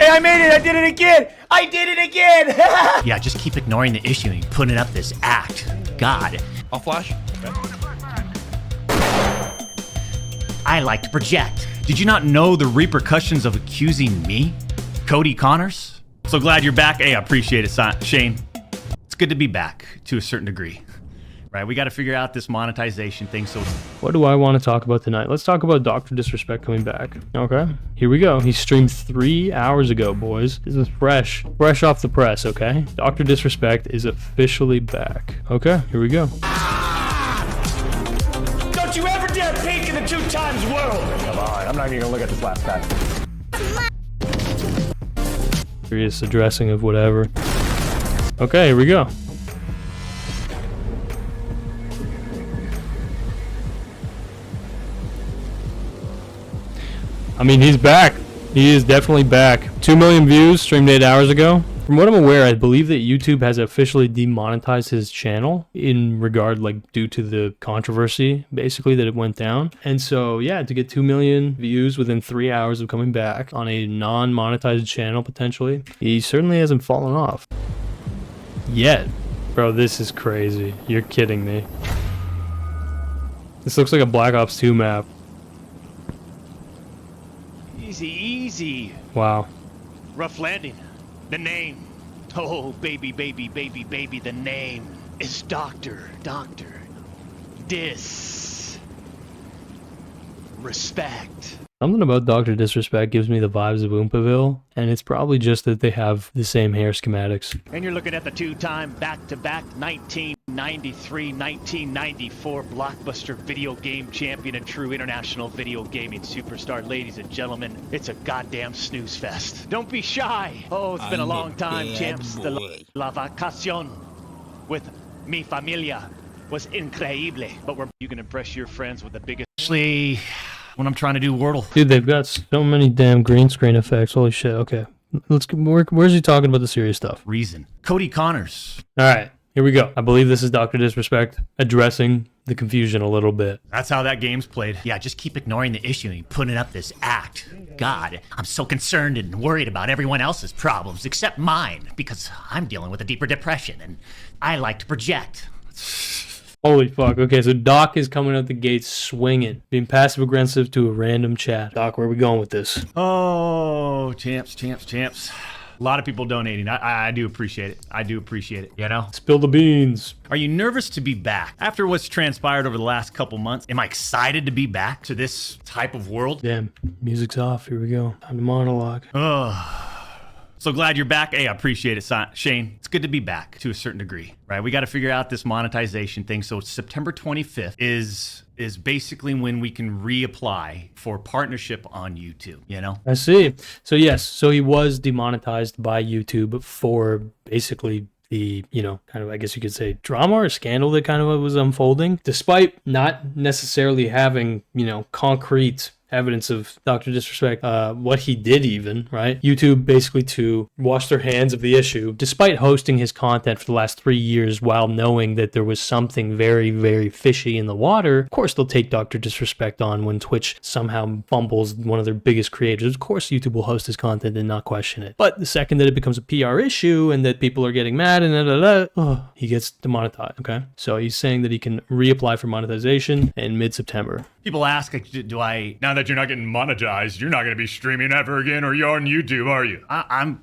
I made it. I did it again. I did it again. Yeah, just keep ignoring the issue and putting up this act. God. I'll flash. I like to project. Did you not know the repercussions of accusing me, Cody Connors? So glad you're back. Hey, I appreciate it, Shane. It's good to be back to a certain degree. Right, we got to figure out this monetization thing. So what do I want to talk about tonight? Let's talk about Dr. Disrespect coming back. Okay, here we go. He streamed 3 hours ago, boys. This is fresh off the press, okay? Dr. Disrespect is officially back. Okay, here we go. Don't you ever dare peek in the 2 times world. Come on, I'm not even gonna look at this last time. Serious addressing of whatever. Okay, here we go. I mean, he's back. He is definitely back. 2 million views, streamed 8 hours ago. From what I'm aware, I believe that YouTube has officially demonetized his channel in regard, like, due to the controversy, basically, that it went down. And so, yeah, to get 2 million views within 3 hours of coming back on a non-monetized channel, potentially, he certainly hasn't fallen off. Yet. Bro, this is crazy. You're kidding me. This looks like a Black Ops 2 map. Easy. Wow. Rough landing. The name. Oh, baby, the name is Dr. Respect. Something about Dr. Disrespect gives me the vibes of Oompaville, and it's probably just that they have the same hair schematics. And you're looking at the 2-time back-to-back 1993-1994 blockbuster video game champion and true international video gaming superstar. Ladies and gentlemen, it's a goddamn snooze fest. Don't be shy. Oh, it's been a long time, champs. La vacación with mi familia was increíble. But you can impress your friends with the biggest... Actually, when I'm trying to do Wordle. Dude, they've got so many damn green screen effects. Holy shit. Okay. Let's get, where's he talking about the serious stuff? Reason. Cody Connors. All right. Here we go. I believe this is Dr. Disrespect addressing the confusion a little bit. That's how that game's played. Yeah, just keep ignoring the issue and putting up this act. God, I'm so concerned and worried about everyone else's problems except mine because I'm dealing with a deeper depression and I like to project. Holy fuck. Okay, so Doc is coming out the gates swinging, being passive-aggressive to a random chat. Doc, where are we going with this? Oh, champs. A lot of people donating. I do appreciate it. You know? Spill the beans. Are you nervous to be back? After what's transpired over the last couple months, am I excited to be back to this type of world? Damn, music's off. Here we go. Time to monologue. So glad you're back. Hey, I appreciate it, Shane. It's good to be back to a certain degree, right? We got to figure out this monetization thing. So September 25th is basically when we can reapply for partnership on YouTube, you know? I see. So yes, so he was demonetized by YouTube for basically the, you know, kind of, I guess you could say, drama or scandal that kind of was unfolding, despite not necessarily having, you know, concrete evidence of Dr. Disrespect, what he did even, right? YouTube basically to wash their hands of the issue, despite hosting his content for the last 3 years while knowing that there was something very, very fishy in the water. Of course, they'll take Dr. Disrespect on when Twitch somehow fumbles one of their biggest creators. Of course, YouTube will host his content and not question it. But the second that it becomes a PR issue and that people are getting mad and he gets demonetized, okay? So he's saying that he can reapply for monetization in mid-September. People ask, do I, now that you're not getting monetized, you're not going to be streaming ever again, or you're on YouTube, are you?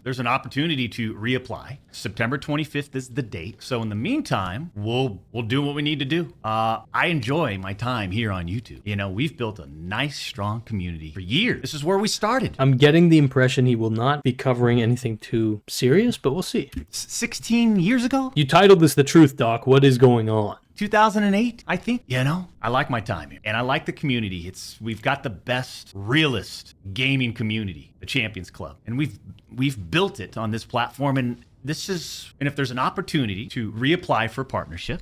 There's an opportunity to reapply. September 25th is the date. So in the meantime, we'll do what we need to do. I enjoy my time here on YouTube. You know, we've built a nice, strong community for years. This is where we started. I'm getting the impression he will not be covering anything too serious, but we'll see. 16 years ago? You titled this The Truth, Doc. What is going on? 2008, I think. You know, I like my time here, and I like the community. We've got the best, realest gaming community, the Champions Club, and we've built it on this platform. And if there's an opportunity to reapply for partnership,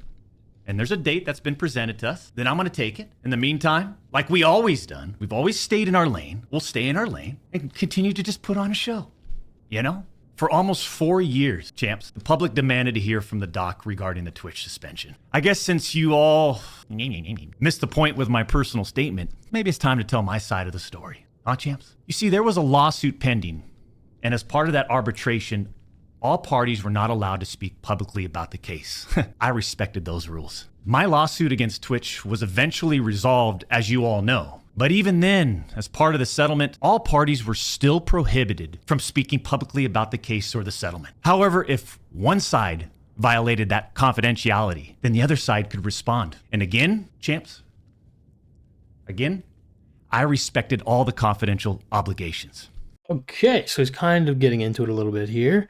and there's a date that's been presented to us, then I'm going to take it. In the meantime, like we always done, we've always stayed in our lane. We'll stay in our lane and continue to just put on a show. You know. For almost 4 years, champs, the public demanded to hear from the doc regarding the Twitch suspension. I guess since you all missed the point with my personal statement, maybe it's time to tell my side of the story. Huh, champs? You see, there was a lawsuit pending, And as part of that arbitration, all parties were not allowed to speak publicly about the case. I respected those rules. My lawsuit against Twitch was eventually resolved, as you all know. But even then, as part of the settlement, all parties were still prohibited from speaking publicly about the case or the settlement. However, if one side violated that confidentiality, then the other side could respond. And again, champs, I respected all the confidential obligations. Okay, so he's kind of getting into it a little bit here.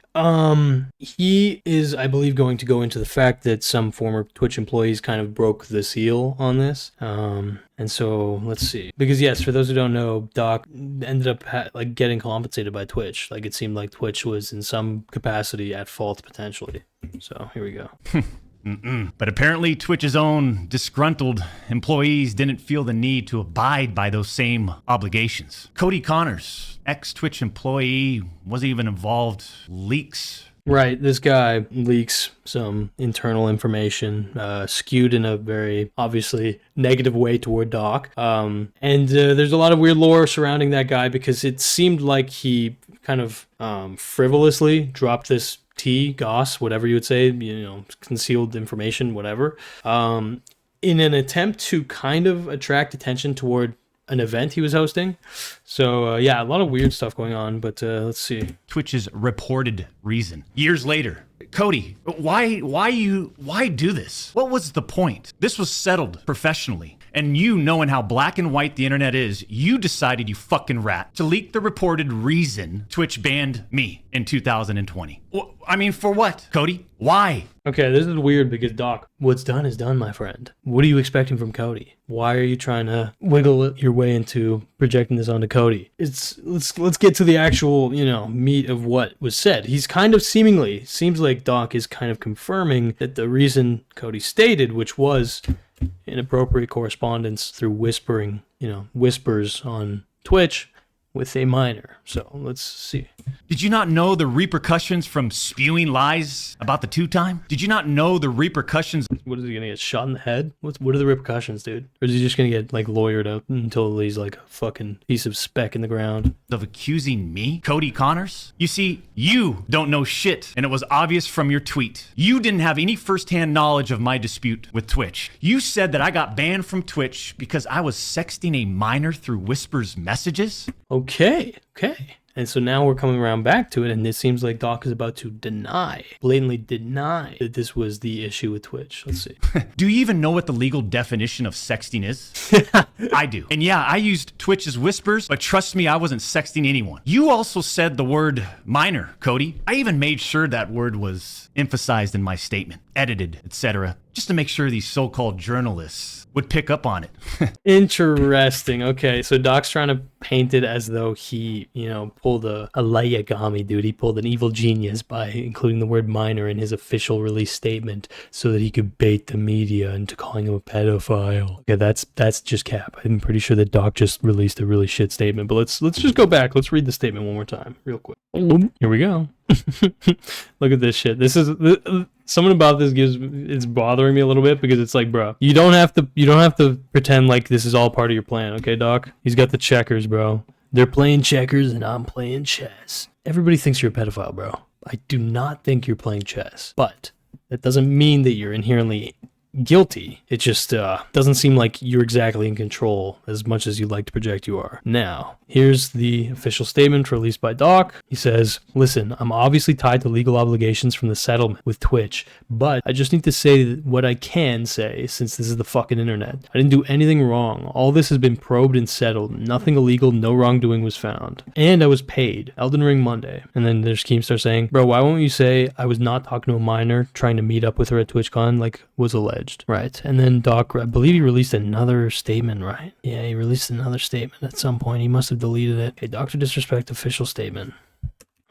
He is, I believe, going to go into the fact that some former Twitch employees kind of broke the seal on this. And so let's see, because yes, for those who don't know, Doc ended up getting compensated by Twitch. Like, it seemed like Twitch was in some capacity at fault potentially. So here we go. But apparently Twitch's own disgruntled employees didn't feel the need to abide by those same obligations. Cody Connors, ex-Twitch employee, wasn't even involved, leaks. Right, this guy leaks some internal information, skewed in a very obviously negative way toward Doc. And there's a lot of weird lore surrounding that guy because it seemed like he kind of frivolously dropped this goss, whatever you would say, concealed information, whatever, in an attempt to kind of attract attention toward an event he was hosting. So yeah, a lot of weird stuff going on, but let's see. Twitch's reported reason. Years later, Cody, why do this? What was the point? This was settled professionally. And you, knowing how black and white the internet is, you decided, you fucking rat, to leak the reported reason Twitch banned me in 2020. I mean, for what, Cody? Why? Okay, this is weird because, Doc, what's done is done, my friend. What are you expecting from Cody? Why are you trying to wiggle your way into projecting this onto Cody? Let's get to the actual, meat of what was said. He's kind of seems like Doc is kind of confirming that the reason Cody stated, which was inappropriate correspondence through whispers on Twitch with a minor. So let's see. Did you not know the repercussions from spewing lies about the 2-time? Did you not know the repercussions? What is he gonna get, shot in the head? What are the repercussions, dude? Or is he just gonna get lawyered up until he's like a fucking piece of speck in the ground? Of accusing me, Cody Connors? You see, you don't know shit, and it was obvious from your tweet. You didn't have any firsthand knowledge of my dispute with Twitch. You said that I got banned from Twitch because I was sexting a minor through whispers messages. Okay. And so now we're coming around back to it, and it seems like Doc is about to blatantly deny that this was the issue with Twitch. Let's see. Do you even know what the legal definition of sexting is? I do. And yeah, I used Twitch as whispers, but trust me, I wasn't sexting anyone. You also said the word minor, Cody. I even made sure that word was emphasized in my statement, edited, etc., just to make sure these so-called journalists would pick up on it. Interesting. Okay, so Doc's trying to paint it as though he, pulled a Yagami, dude. He pulled an evil genius by including the word minor in his official release statement so that he could bait the media into calling him a pedophile. Okay, that's just cap. I'm pretty sure that Doc just released a really shit statement, but let's just go back. Let's read the statement one more time, real quick. Here we go. Look at this shit. This is something about this it's bothering me a little bit because it's like, bro, you don't have to pretend like this is all part of your plan, okay, Doc? He's got the checkers, bro. They're playing checkers and I'm playing chess. Everybody thinks you're a pedophile, bro. I do not think you're playing chess, but that doesn't mean that you're inherently guilty. It just doesn't seem like you're exactly in control as much as you'd like to project you are. Now, here's the official statement released by Doc. He says, listen, I'm obviously tied to legal obligations from the settlement with Twitch, but I just need to say what I can say since this is the fucking internet. I didn't do anything wrong. All this has been probed and settled. Nothing illegal, no wrongdoing was found. And I was paid. Elden Ring Monday. And then there's Keemstar saying, bro, why won't you say I was not talking to a minor trying to meet up with her at TwitchCon like was alleged? Right. And then Doc, I believe he released another statement, right? Yeah, he released another statement at some point. He must have deleted it. Okay, Dr. Disrespect official statement.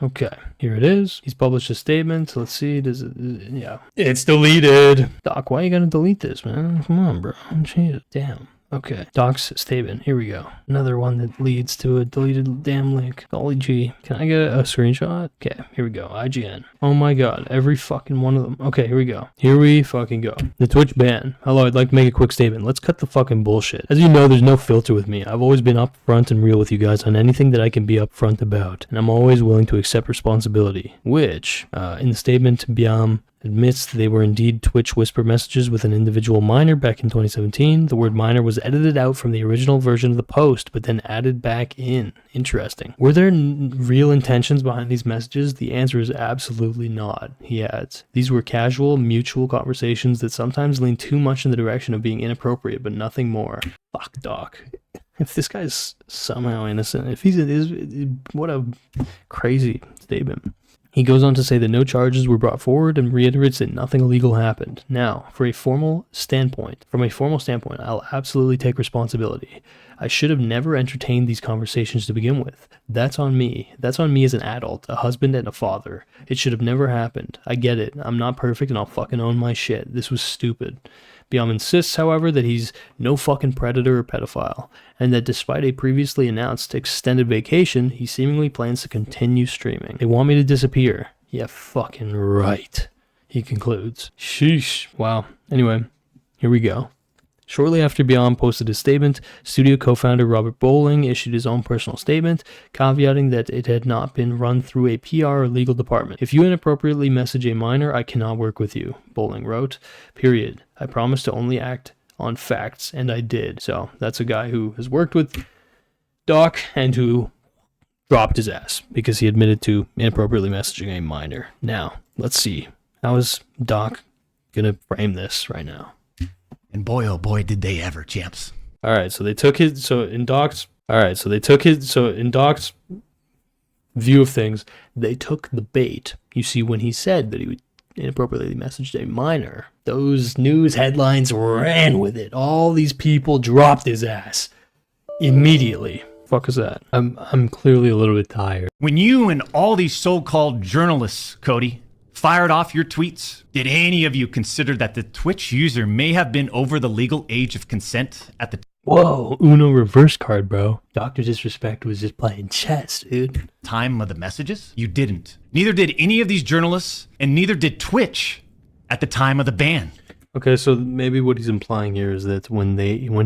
Okay, here it is. He's published a statement. Let's see. Yeah. It's deleted. Doc, why are you gonna delete this, man? Come on, bro. Jeez. Damn. Okay. Doc's statement. Here we go. Another one that leads to a deleted damn link. Golly gee. Can I get a screenshot? Okay, here we go. IGN. Oh my god. Every fucking one of them. Okay, here we go. Here we fucking go. The Twitch ban. Hello, I'd like to make a quick statement. Let's cut the fucking bullshit. As you know, there's no filter with me. I've always been upfront and real with you guys on anything that I can be upfront about. And I'm always willing to accept responsibility. Which, in the statement, Biam admits they were indeed Twitch whisper messages with an individual minor back in 2017. The word minor was edited out from the original version of the post, but then added back in. Interesting. Were there real intentions behind these messages? The answer is absolutely not, he adds. These were casual, mutual conversations that sometimes lean too much in the direction of being inappropriate, but nothing more. Fuck, Doc. If this guy's somehow innocent, if he's what a crazy statement. He goes on to say that no charges were brought forward and reiterates that nothing illegal happened. Now, from a formal standpoint, I'll absolutely take responsibility. I should have never entertained these conversations to begin with. That's on me. That's on me as an adult, a husband and a father. It should have never happened. I get it. I'm not perfect and I'll fucking own my shit. This was stupid. Biam insists, however, that he's no fucking predator or pedophile, and that despite a previously announced extended vacation, he seemingly plans to continue streaming. They want me to disappear. Yeah, fucking right, he concludes. Sheesh. Wow. Anyway, here we go. Shortly after Biam posted his statement, studio co-founder Robert Bowling issued his own personal statement, caveating that it had not been run through a PR or legal department. If you inappropriately message a minor, I cannot work with you, Bowling wrote. Period. I promised to only act on facts, and I did. So that's a guy who has worked with Doc and who dropped his ass because he admitted to inappropriately messaging a minor. Now, let's see. How is Doc gonna frame this right now? And boy, oh boy, did they ever, champs. All right, so they took his, in Doc's view of things, they took the bait. You see, when he said that he would inappropriately messaged a minor, those news headlines ran with it. All these people dropped his ass immediately. Fuck is that? I'm clearly a little bit tired. When you and all these so-called journalists, Cody, fired off your tweets, did any of you consider that the Twitch user may have been over the legal age of consent at the Whoa, Uno reverse card, bro. Dr. Disrespect was just playing chess, dude. time of the messages? You didn't. Neither did any of these journalists, and neither did Twitch at the time of the ban. Okay, so maybe what he's implying here is that when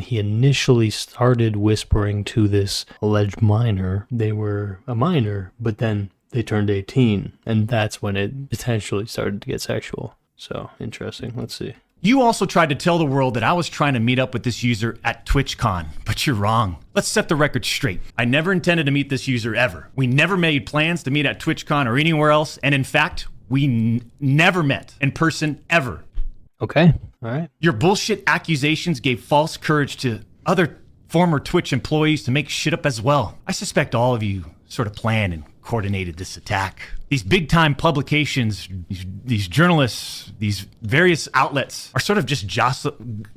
he initially started whispering to this alleged minor, they were a minor, but then they turned 18, and that's when it potentially started to get sexual. So, interesting. Let's see. You also tried to tell the world that I was trying to meet up with this user at TwitchCon, but you're wrong. Let's set the record straight. I never intended to meet this user ever. We never made plans to meet at TwitchCon or anywhere else, and in fact, we never met in person ever. Okay, all right. Your bullshit accusations gave false courage to other former Twitch employees to make shit up as well. I suspect all of you sort of planned and coordinated this attack. These big-time publications, these journalists, these various outlets are sort of just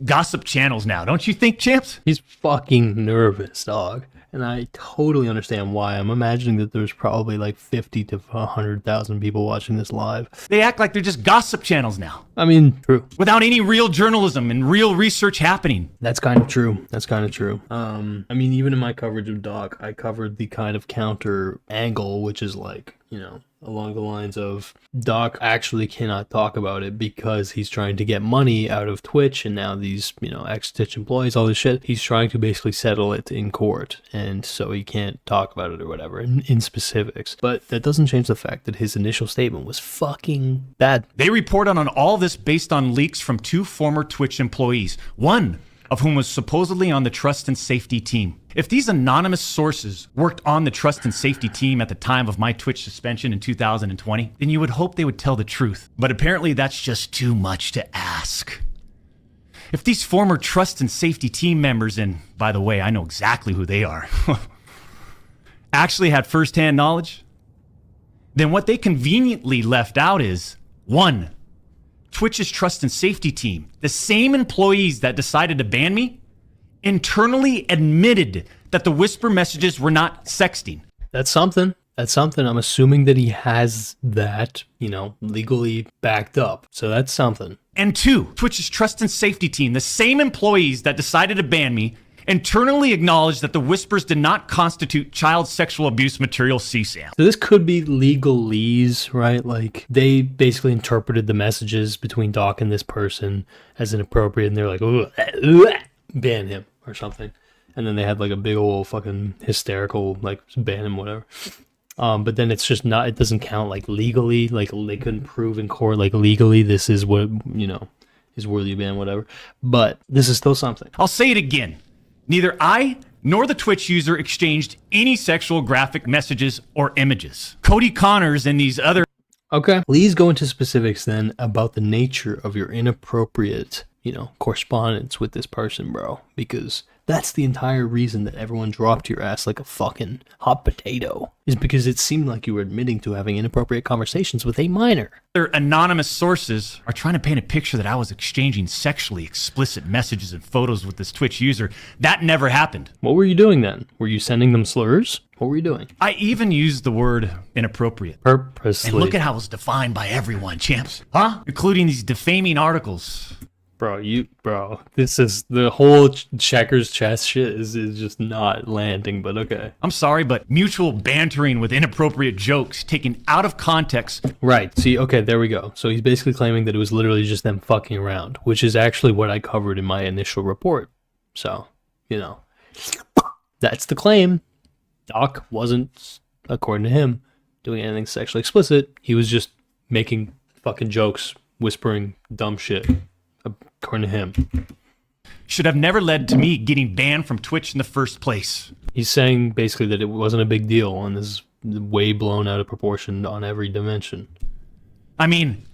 gossip channels now, don't you think, champs? He's fucking nervous, dog. And I totally understand why. I'm imagining that there's probably like 50 to 100,000 people watching this live. They act like they're just gossip channels now. I mean, true. Without any real journalism and real research happening. That's kind of true. That's kind of true. I mean, even in my coverage of Doc, I covered the kind of counter angle, which is like, you know, along the lines of Doc actually cannot talk about it because he's trying to get money out of Twitch, and now these, you know, ex-Twitch employees, all this shit, he's trying to basically settle it in court, and so he can't talk about it or whatever in specifics. But that doesn't change the fact that his initial statement was fucking bad. They reported on all this based on leaks from 2 former Twitch employees, one of whom was supposedly on the trust and safety team. If these anonymous sources worked on the trust and safety team at the time of my Twitch suspension in 2020, then you would hope they would tell the truth. But apparently that's just too much to ask. If these former trust and safety team members, and by the way, I know exactly who they are, actually had firsthand knowledge, then what they conveniently left out is, 1, Twitch's trust and safety team, the same employees that decided to ban me, internally admitted that the whisper messages were not sexting. That's something. That's something. I'm assuming that he has that, legally backed up. So that's something. And 2, Twitch's trust and safety team, the same employees that decided to ban me, internally acknowledged that the whispers did not constitute child sexual abuse material CSAM. So this could be legalese, right? Like, they basically interpreted the messages between Doc and this person as inappropriate, and they're like, ban him or something. And then they had like a big old fucking hysterical, like, ban him, whatever. But then it's just not, it doesn't count like legally, like they couldn't prove in court, like legally this is what, is worthy of ban, whatever. But this is still something. I'll say it again. Neither I nor the Twitch user exchanged any sexual graphic messages or images. Cody Connors and these other... Okay. Please go into specifics then about the nature of your inappropriate, correspondence with this person, bro. Because that's the entire reason that everyone dropped your ass like a fucking hot potato. Is because it seemed like you were admitting to having inappropriate conversations with a minor. Their anonymous sources are trying to paint a picture that I was exchanging sexually explicit messages and photos with this Twitch user. That never happened. What were you doing then? Were you sending them slurs? What were you doing? I even used the word inappropriate. Purposely. And look at how it's defined by everyone, champs. Huh? Including these defaming articles. Bro, this is the whole checkers chess shit is just not landing, but okay. I'm sorry, but mutual bantering with inappropriate jokes taken out of context. Right. See, okay, there we go. So he's basically claiming that it was literally just them fucking around, which is actually what I covered in my initial report. So, that's the claim. Doc wasn't, according to him, doing anything sexually explicit. He was just making fucking jokes, whispering dumb shit. According to him. Should have never led to me getting banned from Twitch in the first place. He's saying basically that it wasn't a big deal and this is way blown out of proportion on every dimension. I mean,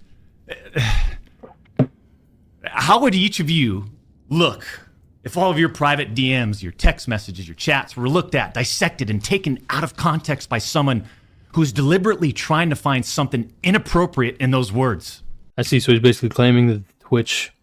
how would each of you look if all of your private DMs, your text messages, your chats were looked at, dissected, and taken out of context by someone who's deliberately trying to find something inappropriate in those words? I see. So he's basically claiming that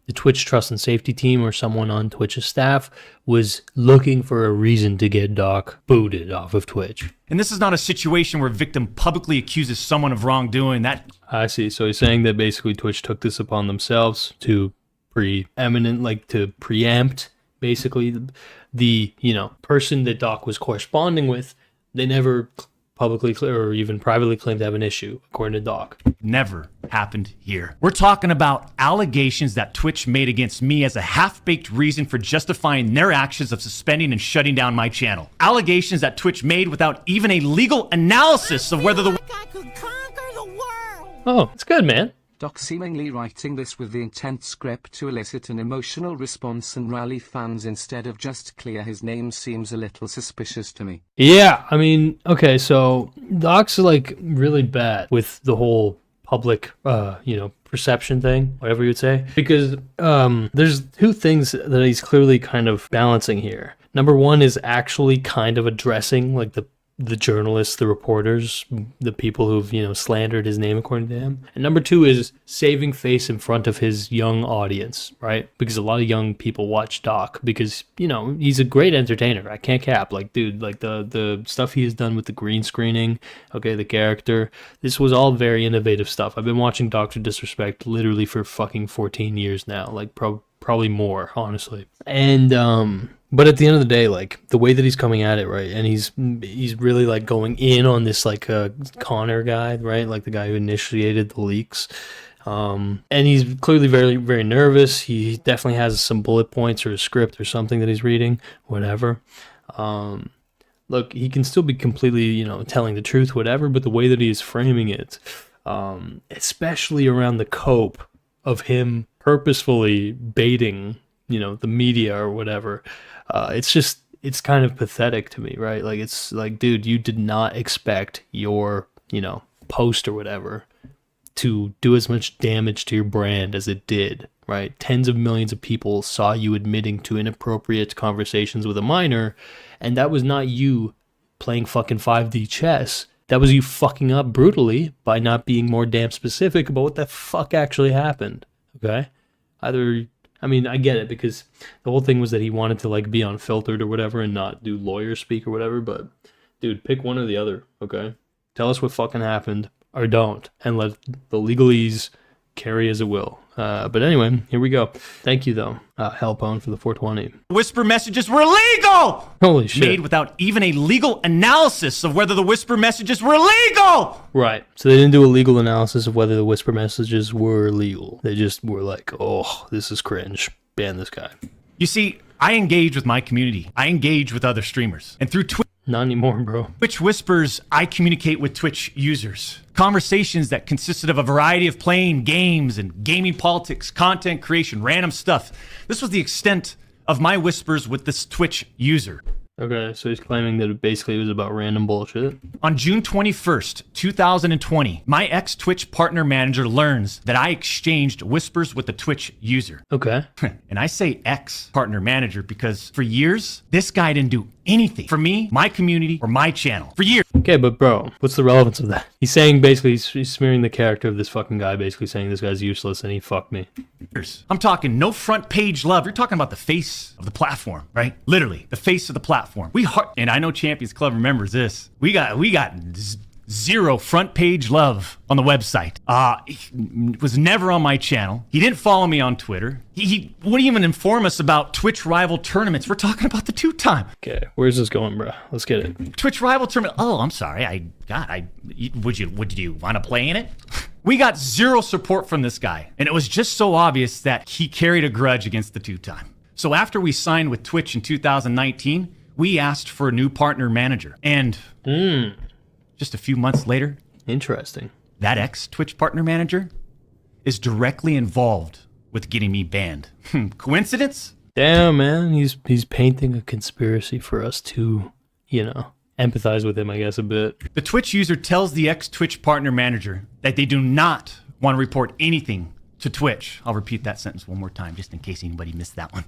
the Twitch trust and safety team or someone on Twitch's staff was looking for a reason to get Doc booted off of Twitch. And this is not a situation where a victim publicly accuses someone of wrongdoing. That I see. So he's saying that basically Twitch took this upon themselves to preempt basically the, person that Doc was corresponding with. They never publicly or even privately claimed to have an issue, according to Doc. Never happened here. We're talking about allegations that Twitch made against me as a half-baked reason for justifying their actions of suspending and shutting down my channel. Allegations that Twitch made without even a legal analysis of whether the... I could conquer the world! Oh, it's good, man. Doc seemingly writing this with the intent script to elicit an emotional response and rally fans instead of just clear his name seems a little suspicious to me. Yeah, I mean, okay, so Doc's like really bad with the whole public, perception thing, whatever you'd say, because there's two things that he's clearly kind of balancing here. Number one is actually kind of addressing like the journalists, the reporters, the people who've, slandered his name according to him. And number two is saving face in front of his young audience, right? Because a lot of young people watch Doc because, he's a great entertainer. I can't cap. Like, dude, like the stuff he has done with the green screening, okay, the character, this was all very innovative stuff. I've been watching Dr. Disrespect literally for fucking 14 years now, like probably more, honestly. And, but at the end of the day, like the way that he's coming at it, right, and he's really like going in on this like Connor guy, right, like the guy who initiated the leaks, and he's clearly very, very nervous. He definitely has some bullet points or a script or something that he's reading, whatever. Look, he can still be completely, telling the truth, whatever, but the way that he is framing it, especially around the cope of him purposefully baiting, the media or whatever. It's kind of pathetic to me, right? Like, it's like, dude, you did not expect your, post or whatever to do as much damage to your brand as it did, right? Tens of millions of people saw you admitting to inappropriate conversations with a minor, and that was not you playing fucking 5D chess. That was you fucking up brutally by not being more damn specific about what the fuck actually happened, okay? I mean, I get it because the whole thing was that he wanted to like be unfiltered or whatever and not do lawyer speak or whatever. But dude, pick one or the other, okay? Tell us what fucking happened, or don't, and let the legalese carry as it will. But anyway, here we go. Thank you, though, Hellpone, for the 420. Whisper messages were legal! Holy shit. Made without even a legal analysis of whether the whisper messages were legal! Right. So they didn't do a legal analysis of whether the whisper messages were legal. They just were like, oh, this is cringe. Ban this guy. You see, I engage with my community. I engage with other streamers. And through Not anymore, bro. Twitch Whispers, I communicate with Twitch users. Conversations that consisted of a variety of playing games and gaming politics, content creation, random stuff. This was the extent of my whispers with this Twitch user. Okay, so he's claiming that it basically was about random bullshit. On June 21st, 2020, my ex-Twitch partner manager learns that I exchanged whispers with the Twitch user. Okay. And I say ex-partner manager because for years, this guy didn't do anything for me, my community, or my channel. For years. Okay, but bro, what's the relevance of that? He's saying basically, he's smearing the character of this fucking guy, basically saying this guy's useless and he fucked me. I'm talking no front page love. You're talking about the face of the platform, right? Literally, the face of the platform. And I know Champions Club remembers this. We got zero front page love on the website. He was never on my channel. He didn't follow me on Twitter. He wouldn't even inform us about Twitch rival tournaments. We're talking about the 2-time. Okay, where's this going, bro? Let's get it. Twitch rival tournament. Oh, I'm sorry. Would you want to play in it? We got zero support from this guy. And it was just so obvious that he carried a grudge against the 2-time. So after we signed with Twitch in 2019, we asked for a new partner manager. And just a few months later, interesting. That ex-Twitch partner manager is directly involved with getting me banned. Coincidence? Damn, man. He's painting a conspiracy for us to, empathize with him, I guess, a bit. The Twitch user tells the ex-Twitch partner manager that they do not want to report anything to Twitch. I'll repeat that sentence one more time just in case anybody missed that one.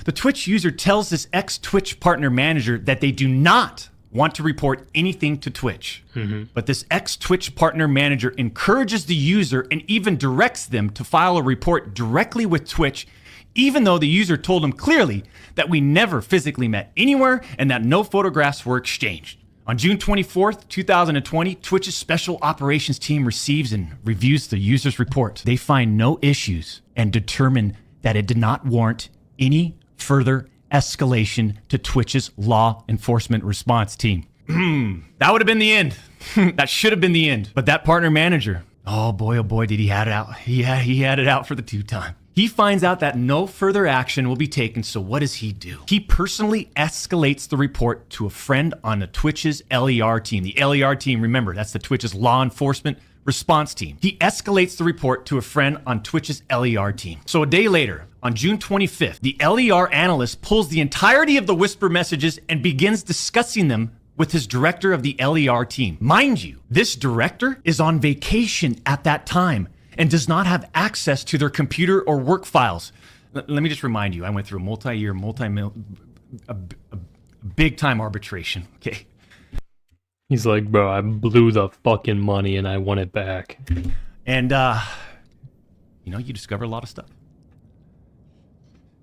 The Twitch user tells this ex-Twitch partner manager that they do not want to report anything to Twitch. But this ex-Twitch partner manager encourages the user and even directs them to file a report directly with Twitch, even though the user told him clearly that we never physically met anywhere and that no photographs were exchanged. On June 24th, 2020, Twitch's special operations team receives and reviews the user's report. They find no issues and determine that it did not warrant any further escalation to Twitch's law enforcement response team. That would have been the end. That should have been the end. But that partner manager, oh boy, did he had it out. He had it out for the 2-time. He finds out that no further action will be taken, so what does he do? He personally escalates the report to a friend on the Twitch's LER team. The LER team, remember, that's the Twitch's law enforcement response team. He escalates the report to a friend on Twitch's LER team. So a day later, on June 25th, the LER analyst pulls the entirety of the whisper messages and begins discussing them with his director of the LER team. Mind you, this director is on vacation at that time and does not have access to their computer or work files. Let me just remind you, I went through a multi-year, big-time arbitration, okay? He's like, bro, I blew the fucking money and I want it back. And, you discover a lot of stuff.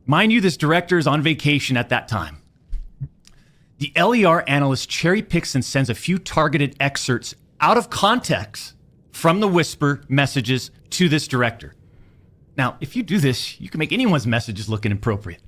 Mind you, this director is on vacation at that time. The LER analyst cherry picks and sends a few targeted excerpts out of context from the whisper messages to this director. Now, if you do this, you can make anyone's messages look inappropriate,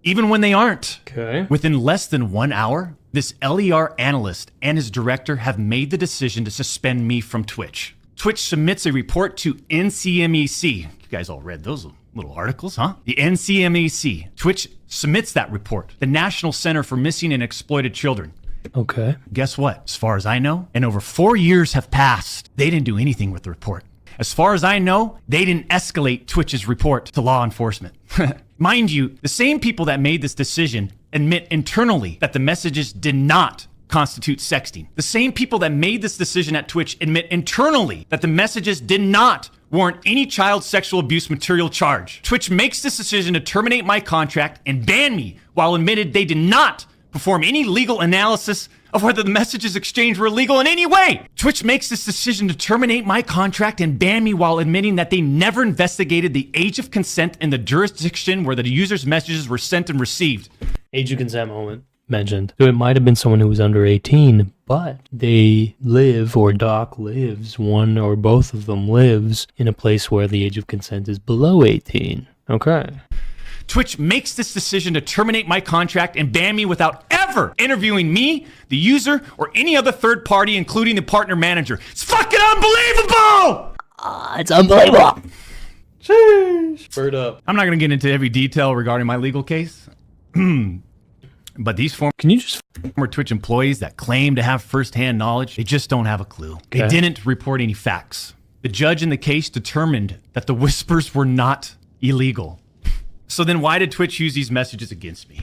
even when they aren't. Okay. Within less than 1 hour, this LER analyst and his director have made the decision to suspend me from Twitch. Twitch submits a report to NCMEC. You guys all read those little articles, huh? The NCMEC. Twitch submits that report, the National Center for Missing and Exploited Children. Okay. Guess what? As far as I know, and over 4 years have passed, they didn't do anything with the report. As far as I know, they didn't escalate Twitch's report to law enforcement. Mind you, the same people that made this decision admit internally that the messages did not constitute sexting. The same people that made this decision at Twitch admit internally that the messages did not warrant any child sexual abuse material charge. Twitch makes this decision to terminate my contract and ban me while admitted they did not perform any legal analysis of whether the messages exchanged were illegal in any way. Twitch makes this decision to terminate my contract and ban me while admitting that they never investigated the age of consent in the jurisdiction where the user's messages were sent and received. Age of consent moment. mentioned. So it might have been someone who was under 18, but they live, or Doc lives, one or both of them lives, in a place where the age of consent is below 18. Okay. Twitch makes this decision to terminate my contract and ban me without ever interviewing me, the user, or any other third party, including the partner manager. It's fucking unbelievable! It's unbelievable. Sheesh. Bird up. I'm not going to get into every detail regarding my legal case. But these former Twitch employees that claim to have firsthand knowledge, they just don't have a clue. They didn't report any facts. The judge in the case determined that the whispers were not illegal. So then why did Twitch use these messages against me?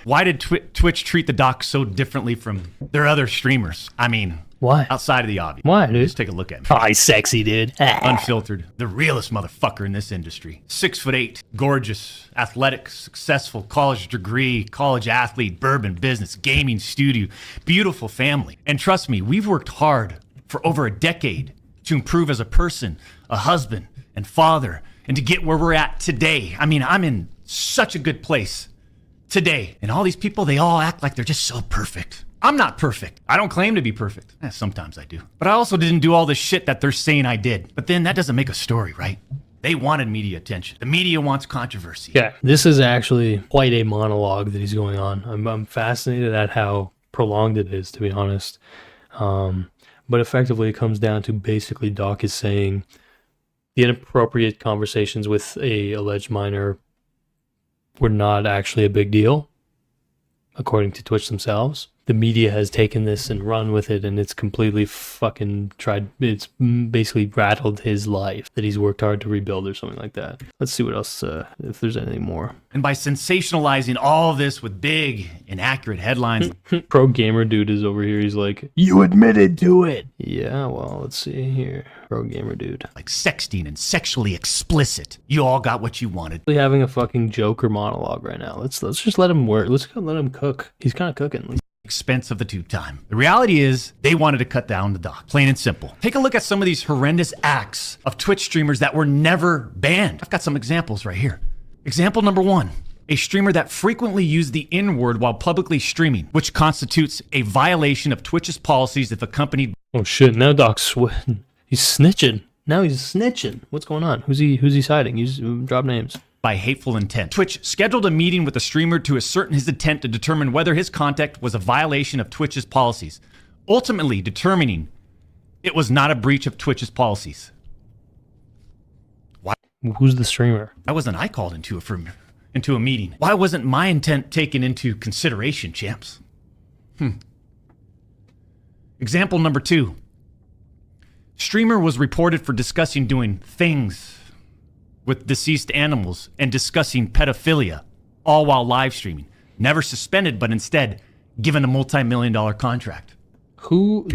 Why did Twitch treat the doc so differently from their other streamers? I mean, why? Outside of the obvious. Why, dude? Just take a look at me. Oh, he's sexy, dude. Unfiltered. The realest motherfucker in this industry. 6'8", gorgeous, athletic, successful, college degree, college athlete, bourbon business, gaming studio, beautiful family. And trust me, we've worked hard for over a decade to improve as a person, a husband, and father, and to get where we're at today. I mean, I'm in such a good place today. And all these people, they all act like they're just so perfect. I'm not perfect. I don't claim to be perfect. Sometimes I do. But I also didn't do all this shit that they're saying I did. But then that doesn't make a story, right? They wanted media attention. The media wants controversy. Yeah, this is actually quite a monologue that he's going on. I'm fascinated at how prolonged it is, to be honest. But effectively, it comes down to basically Doc is saying the inappropriate conversations with a alleged minor were not actually a big deal, according to Twitch themselves. The media has taken this and run with it, and it's completely it's basically rattled his life that he's worked hard to rebuild or something like that. Let's see what else, if there's anything more. And by sensationalizing all of this with big, inaccurate headlines. Pro Gamer Dude is over here. He's like, you admitted to it. Yeah, well, let's see here. Pro Gamer Dude. Like sexting and sexually explicit. You all got what you wanted. Having a fucking Joker monologue right now. Let's just let him work. Let's let him cook. He's kind of cooking. Expense of the tube time. The reality is they wanted to cut down the doc, plain and simple. Take a look at some of these horrendous acts of Twitch streamers that were never banned. I've got some examples right here. Example number 1, a streamer that frequently used the N-word while publicly streaming, which constitutes a violation of Twitch's policies if accompanied. Oh shit, now Doc's sweating. He's snitching. Now he's snitching. What's going on? Who's he citing? He's drop names. By hateful intent. Twitch scheduled a meeting with the streamer to ascertain his intent to determine whether his contact was a violation of Twitch's policies, ultimately determining it was not a breach of Twitch's policies. Why? Who's the streamer? Why wasn't I called into a meeting? Why wasn't my intent taken into consideration, champs? Example number 2. Streamer was reported for discussing doing things with deceased animals and discussing pedophilia, all while live streaming. Never suspended, but instead given a multi-million-dollar contract. Who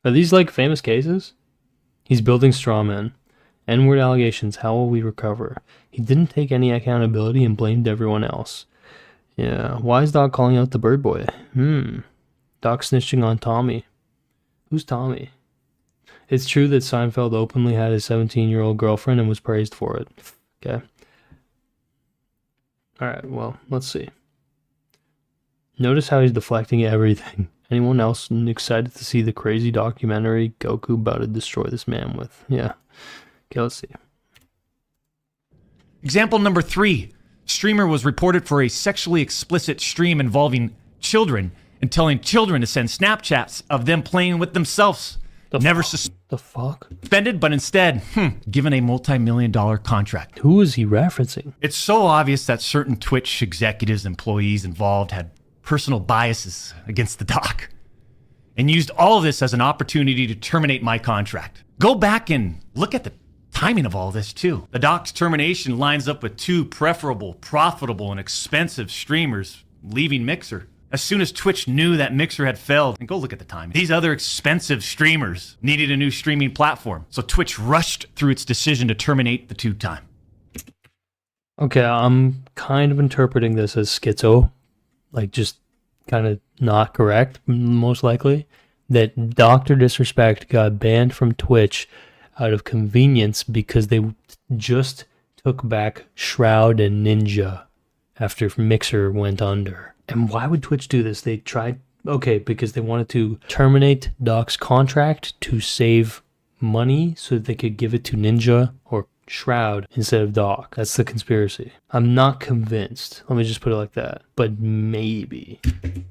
are these, like, famous cases? He's building straw men. N-word allegations. How will we recover? He didn't take any accountability and blamed everyone else. Yeah. Why is Doc calling out the bird boy? Doc snitching on Tommy. Who's Tommy? It's true that Seinfeld openly had his 17-year-old girlfriend and was praised for it. Okay. Alright, well, let's see. Notice how he's deflecting everything. Anyone else excited to see the crazy documentary Goku about to destroy this man with? Yeah. Okay, let's see. Example number 3. Streamer was reported for a sexually explicit stream involving children and telling children to send Snapchats of them playing with themselves. Never suspended, but instead, given a multi-million-dollar contract. Who is he referencing? It's so obvious that certain Twitch executives, employees involved had personal biases against the doc and used all of this as an opportunity to terminate my contract. Go back and look at the timing of all this too. The doc's termination lines up with 2 preferable, profitable, and expensive streamers leaving Mixer. As soon as Twitch knew that Mixer had failed, and go look at the timing, these other expensive streamers needed a new streaming platform. So Twitch rushed through its decision to terminate the tube time. Okay, I'm kind of interpreting this as schizo, like just kind of not correct, most likely. That Dr. Disrespect got banned from Twitch out of convenience because they just took back Shroud and Ninja after Mixer went under. And why would Twitch do this? They tried, okay, because they wanted to terminate Doc's contract to save money so that they could give it to Ninja or Shroud instead of Doc. That's the conspiracy. I'm not convinced. Let me just put it like that. But maybe.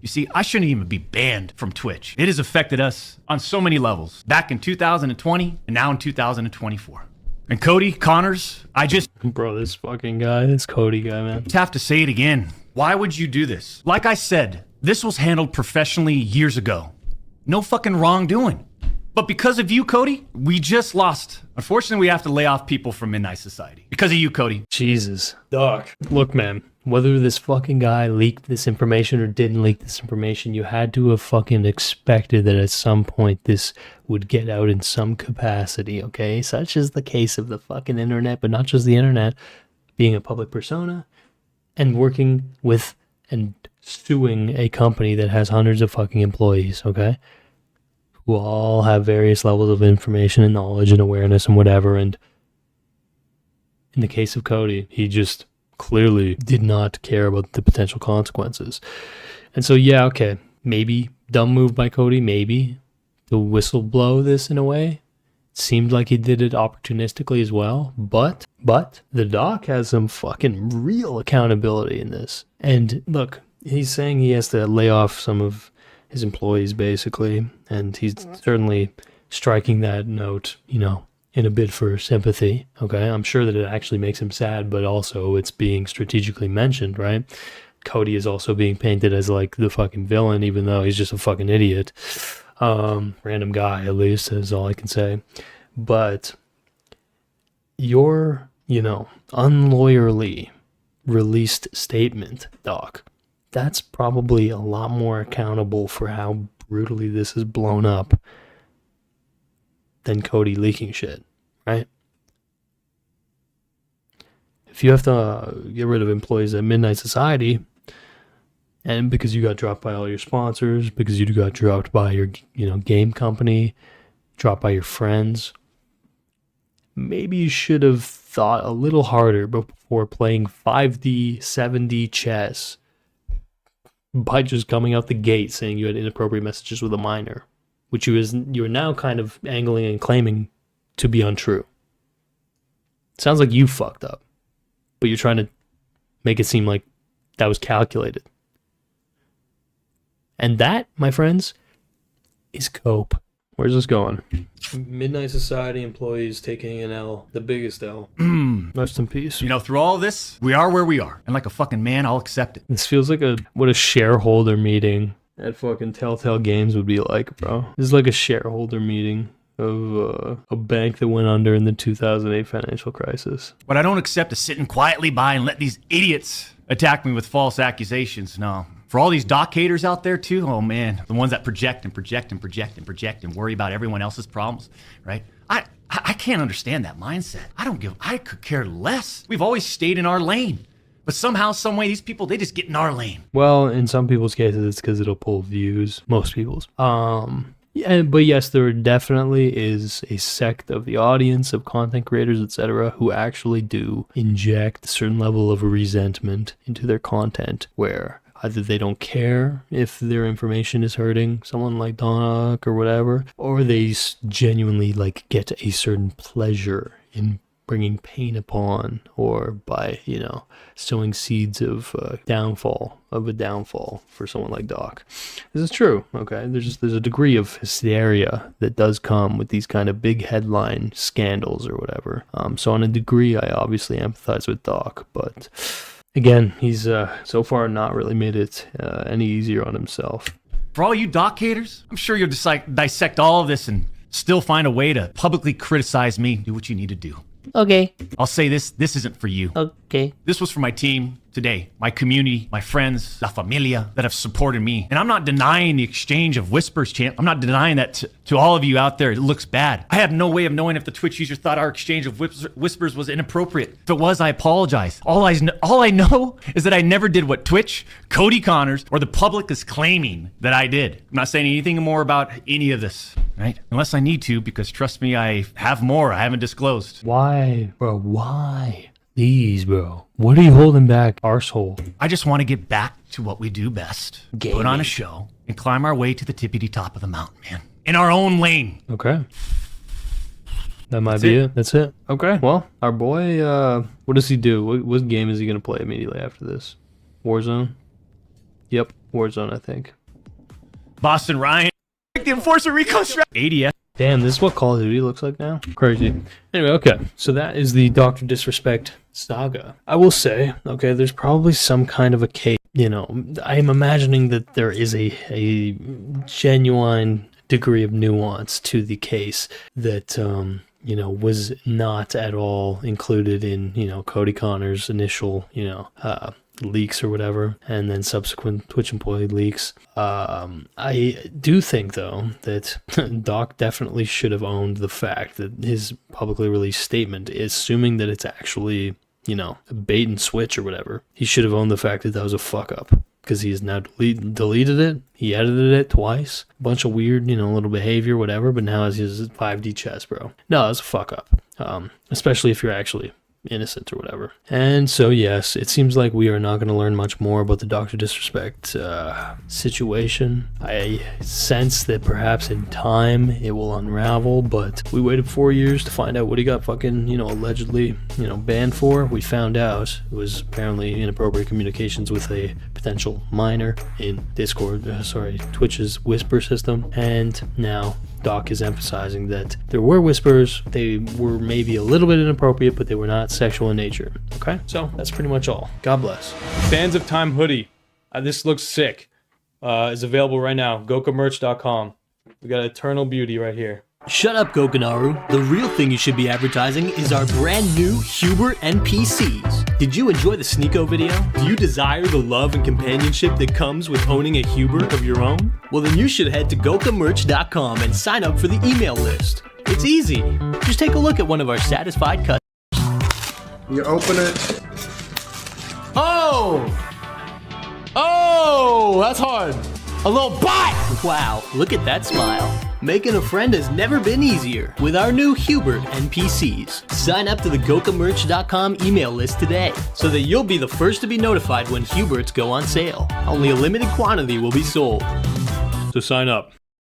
You see, I shouldn't even be banned from Twitch. It has affected us on so many levels. Back in 2020 and now in 2024. And Cody Connors, Bro, this fucking guy, this Cody guy, man. just have to say it again. Why would you do this? Like I said, this was handled professionally years ago. No fucking wrongdoing. But because of you, Cody, we just lost. Unfortunately, we have to lay off people from Midnight Society. Because of you, Cody. Jesus. Doc. Look, man, whether this fucking guy leaked this information or didn't leak this information, you had to have fucking expected that at some point this would get out in some capacity, okay? Such is the case of the fucking internet, but not just the internet, being a public persona and working with and suing a company that has hundreds of fucking employees, okay? Who all have various levels of information and knowledge and awareness and whatever. And in the case of Cody, he just clearly did not care about the potential consequences. And so, yeah, okay, maybe dumb move by Cody, maybe to whistle blow this in a way. Seemed like he did it opportunistically as well. But the Doc has some fucking real accountability in this. And look, he's saying he has to lay off some of his employees basically, and he's certainly striking that note, you know, in a bid for sympathy. Okay, I'm sure that it actually makes him sad, but also it's being strategically mentioned, right? Cody is also being painted as like the fucking villain, even though he's just a fucking idiot. Random guy, at least, is all I can say. But your, you know, unlawyerly released statement, Doc, that's probably a lot more accountable for how brutally this is blown up than Cody leaking shit, right? If you have to get rid of employees at Midnight Society, and because you got dropped by all your sponsors, because you got dropped by your, you know, game company, dropped by your friends, maybe you should have thought a little harder before playing 5D, 7D chess by just coming out the gate saying you had inappropriate messages with a minor, which you're now kind of angling and claiming to be untrue. Sounds like you fucked up, but you're trying to make it seem like that was calculated. And that, my friends, is cope. Where's this going? Midnight Society employees taking an L, the biggest L. Rest in peace. You know, through all this, we are where we are. And like a fucking man, I'll accept it. This feels like what a shareholder meeting at fucking Telltale Games would be like, bro. This is like a shareholder meeting of a bank that went under in the 2008 financial crisis. What I don't accept is sitting quietly by and let these idiots attack me with false accusations. No. For all these Doc haters out there too, oh man, the ones that project and worry about everyone else's problems, right? I can't understand that mindset. I could care less. We've always stayed in our lane. But somehow, some way, these people, they just get in our lane. Well, in some people's cases, it's because it'll pull views. Most people's. Yeah, but yes, there definitely is a sect of the audience of content creators, etc., who actually do inject a certain level of resentment into their content where either they don't care if their information is hurting someone like Doc or whatever, or they genuinely like get a certain pleasure in bringing pain upon, or by, you know, sowing seeds of a downfall for someone like Doc. This is true, okay? There's a degree of hysteria that does come with these kind of big headline scandals or whatever. So on a degree, I obviously empathize with Doc, but again, he's so far not really made it any easier on himself. For all you Doc haters, I'm sure you'll dissect all of this and still find a way to publicly criticize me. Do what you need to do. Okay. I'll say this isn't for you. Okay. This was for my team today, my community, my friends, la familia that have supported me. And I'm not denying the exchange of whispers, champ. I'm not denying that to all of you out there. It looks bad. I have no way of knowing if the Twitch user thought our exchange of whispers was inappropriate. If it was, I apologize. All I know is that I never did what Twitch, Cody Connors, or the public is claiming that I did. I'm not saying anything more about any of this, right? Unless I need to, because trust me, I have more I haven't disclosed. Why, bro? Why? Please, bro. What are you holding back, arsehole? I just want to get back to what we do best. Gaming. Put on a show and climb our way to the tippity top of the mountain, man. In our own lane. Okay. That might be it. That's it. Okay. Well, our boy, what does he do? What game is he going to play immediately after this? Warzone? Yep, Warzone, I think. Boston Ryan. The Enforcer Recon Strat. ADS. Damn, this is what Call of Duty looks like now? Crazy. Anyway, okay. So that is the Dr. Disrespect saga. I will say, okay, there's probably some kind of a case. You know, I am imagining that there is a genuine degree of nuance to the case that, you know, was not at all included in, you know, Cody Connor's initial, you know, leaks or whatever, and then subsequent Twitch employee leaks. I do think, though, that Doc definitely should have owned the fact that his publicly released statement, assuming that it's actually, you know, a bait and switch or whatever, he should have owned the fact that that was a fuck up. Because he has now deleted it. He edited it twice. A bunch of weird, you know, little behavior, whatever. But now it's his 5D chess, bro. No, it's a fuck up. Especially if you're actually innocent or whatever. And so, yes, it seems like we are not going to learn much more about the Dr. Disrespect situation. I sense that perhaps in time it will unravel, but we waited 4 years to find out what he got fucking, you know, allegedly, you know, banned for. We found out it was apparently inappropriate communications with a potential minor in Twitch's whisper system. And now Doc is emphasizing that there were whispers. They were maybe a little bit inappropriate, but they were not sexual in nature. Okay, so that's pretty much all. God bless. Fans of Time hoodie. This looks sick. Is available right now. Gokamerch.com. We got Eternal Beauty right here. Shut up, Gokanaru. The real thing you should be advertising is our brand new Hubert NPCs. Did you enjoy the Sneeko video? Do you desire the love and companionship that comes with owning a Hubert of your own? Well, then you should head to Gokamerch.com and sign up for the email list. It's easy. Just take a look at one of our satisfied customers. You open it. Oh! Oh, that's hard. A little bite! Wow, look at that smile. Making a friend has never been easier with our new Hubert NPCs. Sign up to the Gokamerch.com email list today so that you'll be the first to be notified when Huberts go on sale. Only a limited quantity will be sold. So sign up.